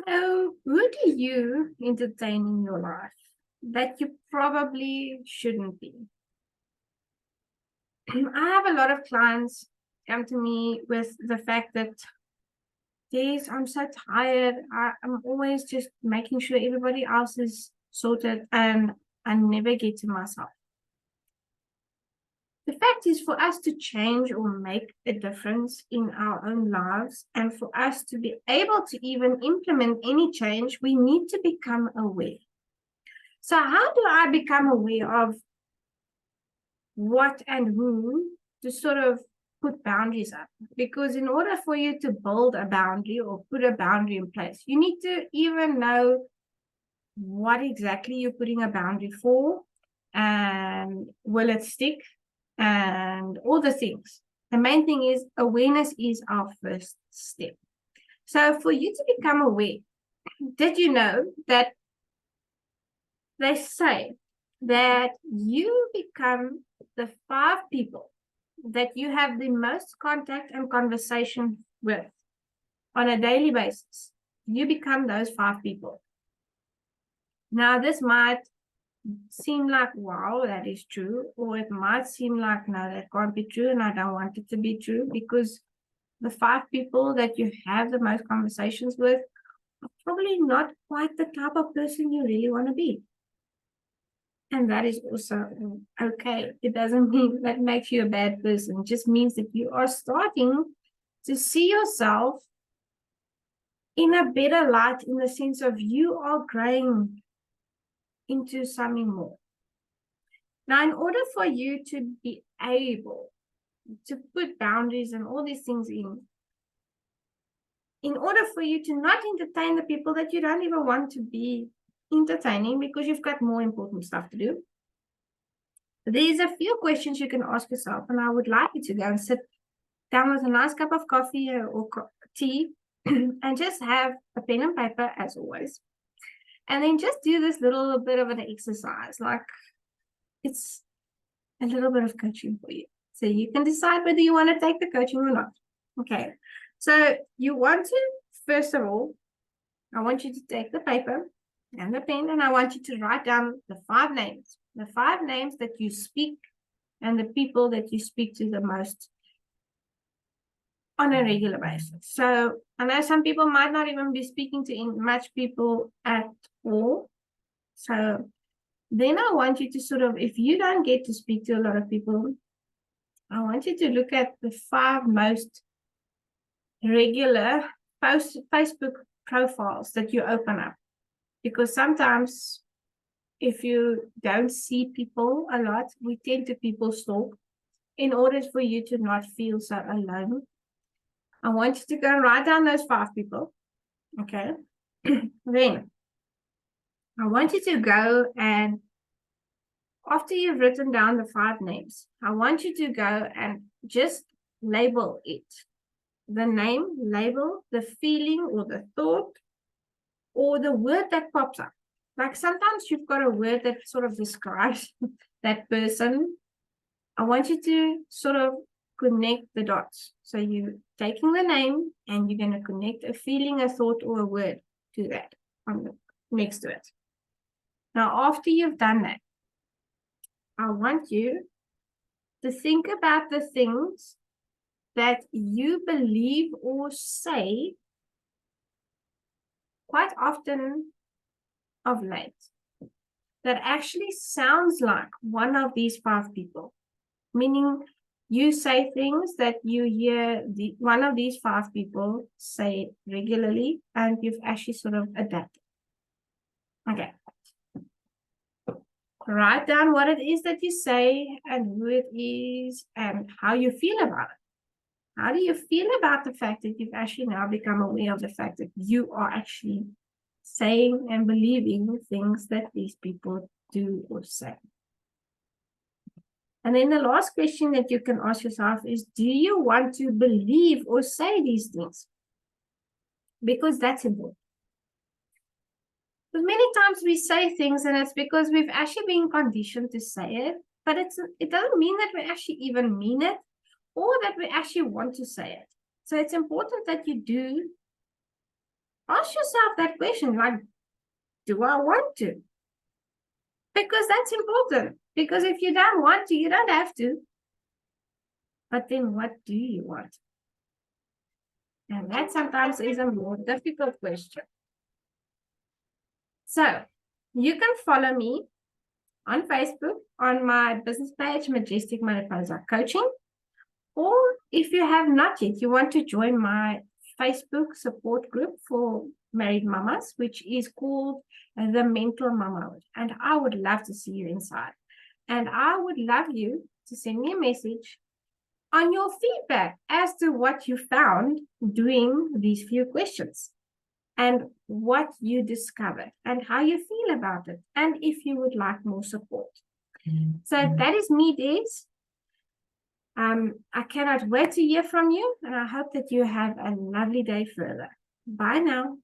So, who do you entertain in your life that you probably shouldn't be? I have a lot of clients come to me with the fact that, yes, I'm so tired. I'm always just making sure everybody else is sorted and I never get to myself. The fact is, for us to change or make a difference in our own lives and for us to be able to even implement any change, we need to become aware. So, how do I become aware of what and who to sort of put boundaries up? Because in order for you to build a boundary or put a boundary in place, you need to even know what exactly you're putting a boundary for and will it stick and all the things. The main thing is awareness is our first step. So for you to become aware, did you know that they say that you become the 5 people that you have the most contact and conversation with on a daily basis? You become those 5 people. Now, this might seem like, wow, that is true, or it might seem like, no, that can't be true, and I don't want it to be true, because the 5 people that you have the most conversations with are probably not quite the type of person you really want to be. And that is also okay. It doesn't mean that makes you a bad person. It just means that you are starting to see yourself in a better light, in the sense of you are growing into something more. Now, in order for you to be able to put boundaries and all these things in order for you to not entertain the people that you don't even want to be entertaining because you've got more important stuff to do, there's a few questions you can ask yourself, and I would like you to go and sit down with a nice cup of coffee or tea and just have a pen and paper as always. And then just do this little bit of an exercise, like it's a little bit of coaching for you. So you can decide whether you want to take the coaching or not. Okay. So you want to, first of all, I want you to take the paper and the pen, and I want you to write down the 5 names that you speak and the people that you speak to the most on a regular basis. So I know some people might not even be speaking to much people at all. So then I want you to sort of, if you don't get to speak to a lot of people, I want you to look at the 5 most regular Facebook profiles that you open up. Because sometimes if you don't see people a lot, we tend to people stalk in order for you to not feel so alone. I want you to go and write down those 5 people. Okay. Then I want you to go and after you've written down the 5 names, I want you to go and just label it. The name, label, the feeling or the thought or the word that pops up. Like sometimes you've got a word that sort of describes that person. I want you to sort of connect the dots. So you're taking the name and you're going to connect a feeling, a thought, or a word to that next to it. Now, after you've done that, I want you to think about the things that you believe or say quite often of late that actually sounds like one of these 5 people, meaning you say things that you hear one of these 5 people say regularly and you've actually sort of adapted. Okay. Write down what it is that you say and who it is and how you feel about it. How do you feel about the fact that you've actually now become aware of the fact that you are actually saying and believing things that these people do or say? And then the last question that you can ask yourself is, do you want to believe or say these things? Because that's important. But many times we say things and it's because we've actually been conditioned to say it, but it doesn't mean that we actually even mean it or that we actually want to say it. So it's important that you do Ask yourself that question, like, do I want to? Because that's important. Because if you don't want to, you don't have to. But then what do you want? And that sometimes is a more difficult question. So you can follow me on Facebook on my business page, Majestic Mariposa Coaching. Or if you have not yet, you want to join my Facebook support group for married mamas, which is called the Mentor Mamahood. And I would love to see you inside. And I would love you to send me a message on your feedback as to what you found doing these few questions and what you discovered and how you feel about it and if you would like more support. So that is me, Des. I cannot wait to hear from you, and I hope that you have a lovely day further. Bye now.